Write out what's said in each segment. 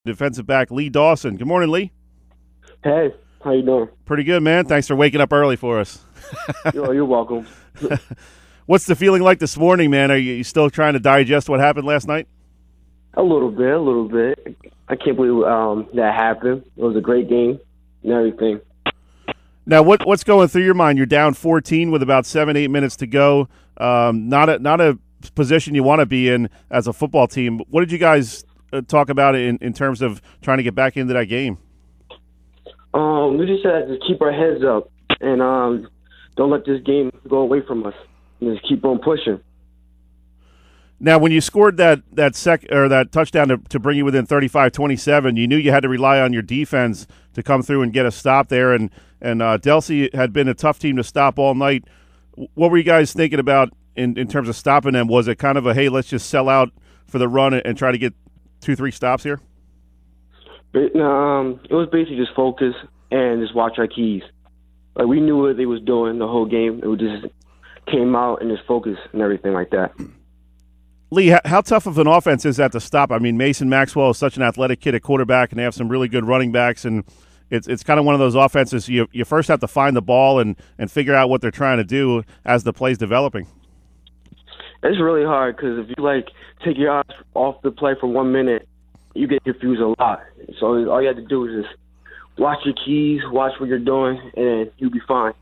defensive back Lee Dawson. Good morning, Lee. Hey, how you doing? Pretty good, man. Thanks for waking up early for us. You're welcome. What's the feeling like this morning, man? Are you still trying to digest what happened last night? A little bit. I can't believe that happened. It was a great game and everything. Now, what's going through your mind? You're down 14 with about 7-8 minutes to go. Not a position you want to be in as a football team. What did you guys talk about in terms of trying to get back into that game? We just had to keep our heads up and don't let this game go away from us. And just keep on pushing. Now, when you scored that touchdown to bring you within 35-27, you knew you had to rely on your defense to come through and get a stop there. And Delsey had been a tough team to stop all night. What were you guys thinking about in terms of stopping them? Was it kind of a, hey, let's just sell out for the run and try to get 2-3 stops here? It was basically just focus and just watch our keys. Like, we knew what they was doing the whole game. It just came out and just focus and everything like that. Lee, how tough of an offense is that to stop? I mean, Mason Maxwell is such an athletic kid at quarterback, and they have some really good running backs, and it's kind of one of those offenses you first have to find the ball and figure out what they're trying to do as the play's developing. It's really hard because if you, take your eyes off the play for 1 minute, you get confused a lot. So all you have to do is just watch your keys, watch what you're doing, and you'll be fine.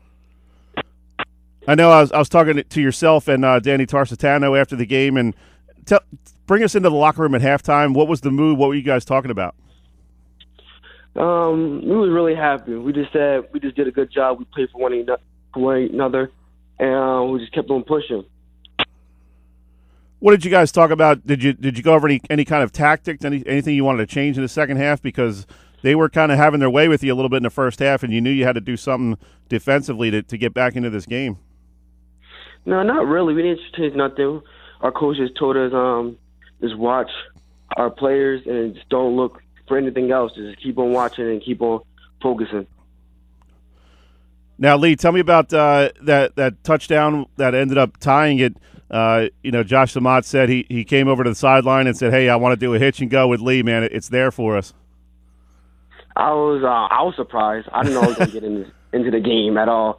I know I was talking to yourself and Danny Tarsitano after the game, and bring us into the locker room at halftime. What was the mood? What were you guys talking about? We was really happy. We just said we just did a good job. We played for one another, and we just kept on pushing. What did you guys talk about? Did you go over any kind of tactics, anything you wanted to change in the second half? Because they were kind of having their way with you a little bit in the first half, and you knew you had to do something defensively to get back into this game. No, not really. We didn't change nothing. Our coaches told us just watch our players and just don't look for anything else. Just keep on watching and keep on focusing. Now, Lee, tell me about that touchdown that ended up tying it. Josh Samad said he came over to the sideline and said, "Hey, I want to do a hitch and go with Lee, man. It's there for us." I was surprised. I didn't know I was going to get into the game at all.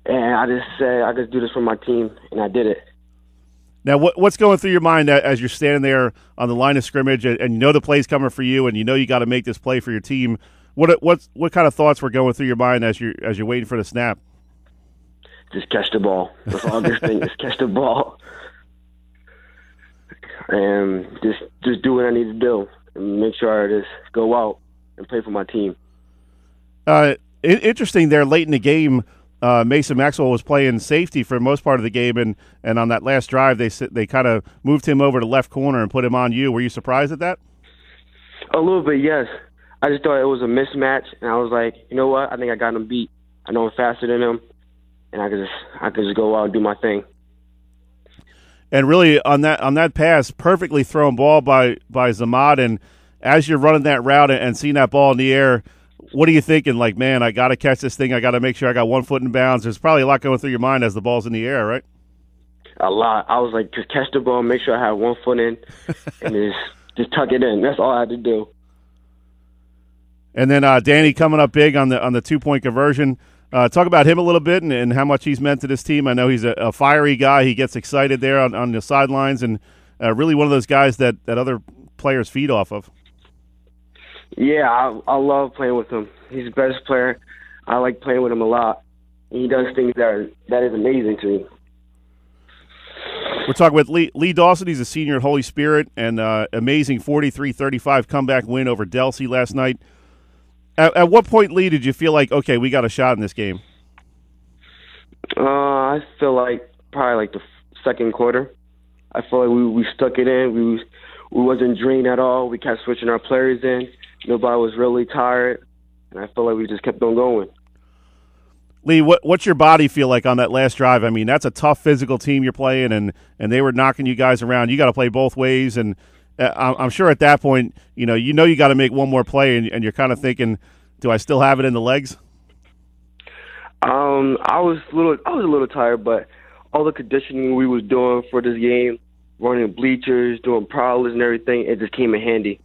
And I just said, I just do this for my team, and I did it. Now, what's going through your mind as you're standing there on the line of scrimmage, and you know the play's coming for you, and you know you got to make this play for your team? What kind of thoughts were going through your mind as you're waiting for the snap? Just catch the ball. That's all this thing is, catch the ball, and just do what I need to do, and make sure I just go out and play for my team. Interesting there late in the game. Mason Maxwell was playing safety for most part of the game, and on that last drive, they kind of moved him over to left corner and put him on you. Were you surprised at that? A little bit, yes. I just thought it was a mismatch, and I was like, you know what? I think I got him beat. I know I'm faster than him, and I could just go out and do my thing. And really, on that pass, perfectly thrown ball by Zamad, and as you're running that route and seeing that ball in the air, what are you thinking? Like, man, I got to catch this thing. I got to make sure I got 1 foot in bounds. There's probably a lot going through your mind as the ball's in the air, right? A lot. I was like, just catch the ball, make sure I have 1 foot in, and just tuck it in. That's all I had to do. And then Danny coming up big on the 2-point conversion. Talk about him a little bit and how much he's meant to this team. I know he's a fiery guy. He gets excited there on the sidelines, and really one of those guys that other players feed off of. Yeah, I love playing with him. He's the best player. I like playing with him a lot. He does things that is amazing to me. We're talking with Lee Dawson. He's a senior at Holy Spirit, and amazing 43-35 comeback win over Delsey last night. At what point, Lee, did you feel like, okay, we got a shot in this game? I feel like probably the second quarter. I feel like we stuck it in. We wasn't drained at all. We kept switching our players in. Nobody was really tired, and I feel like we just kept on going. Lee, what's your body feel like on that last drive? I mean, that's a tough physical team you're playing, and they were knocking you guys around. You got to play both ways, and I'm sure at that point, you got to make one more play, and you're kind of thinking, do I still have it in the legs? I was a little tired, but all the conditioning we was doing for this game, running bleachers, doing prowlers and everything, it just came in handy.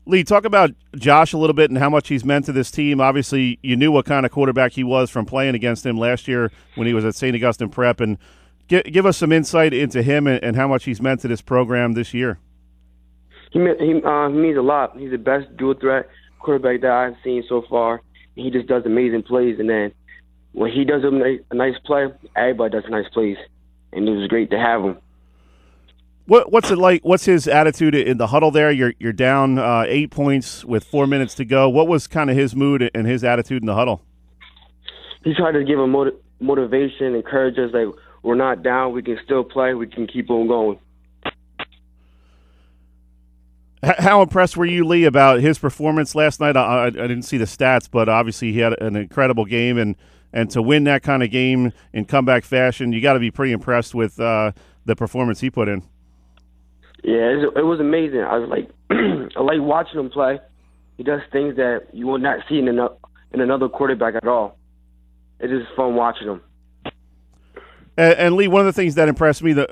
Lee, talk about Josh a little bit and how much he's meant to this team. Obviously, you knew what kind of quarterback he was from playing against him last year when he was at St. Augustine Prep. And give us some insight into him and how much he's meant to this program this year. He means a lot. He's the best dual threat quarterback that I've seen so far. He just does amazing plays, and then when he does a nice play, everybody does nice plays, and it was great to have him. What's it like? What's his attitude in the huddle there? You're down 8 points with 4 minutes to go. What was kind of his mood and his attitude in the huddle? He tried to give him motivation, encourage us, like, we're not down, we can still play, we can keep on going. How impressed were you, Lee, about his performance last night? I didn't see the stats, but obviously he had an incredible game, and to win that kind of game in comeback fashion, you got to be pretty impressed with the performance he put in. Yeah, it was amazing. I was like, I like watching him play. He does things that you will not see in another quarterback at all. It's just fun watching him. And Lee, one of the things that impressed me the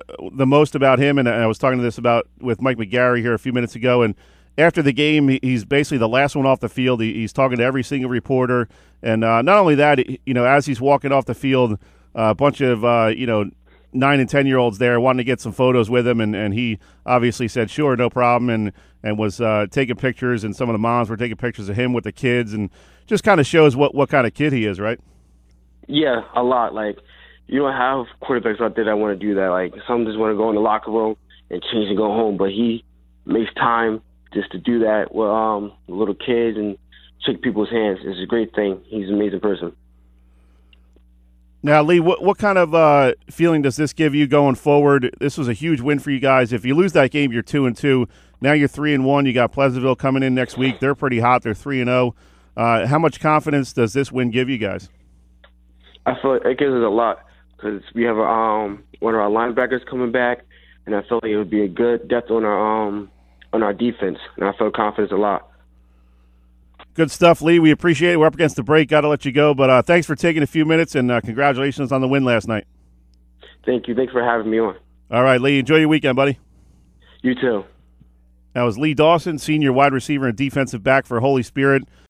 most about him, and I was talking to this about with Mike McGarry here a few minutes ago, and after the game, he's basically the last one off the field. He's talking to every single reporter, and not only that, as he's walking off the field, a bunch of 9 and 10-year-olds there wanting to get some photos with him, and he obviously said sure, no problem, and was taking pictures, and some of the moms were taking pictures of him with the kids, and just kind of shows what kind of kid he is, right? Yeah, a lot. Like, you don't have quarterbacks out there that want to do that. Like, some just want to go in the locker room and change and go home, but he makes time just to do that with little kids and shake people's hands. It's a great thing. He's an amazing person. Now, Lee, what kind of feeling does this give you going forward? This was a huge win for you guys. If you lose that game, you're 2-2. Now you're 3-1. You got Pleasantville coming in next week. They're pretty hot. They're 3-0. How much confidence does this win give you guys? I feel like it gives us a lot because we have one of our linebackers coming back, and I feel like it would be a good depth on our defense, and I feel confidence a lot. Good stuff, Lee. We appreciate it. We're up against the break. Got to let you go, but thanks for taking a few minutes, and congratulations on the win last night. Thank you. Thanks for having me on. All right, Lee. Enjoy your weekend, buddy. You too. That was Lee Dawson, senior wide receiver and defensive back for Holy Spirit.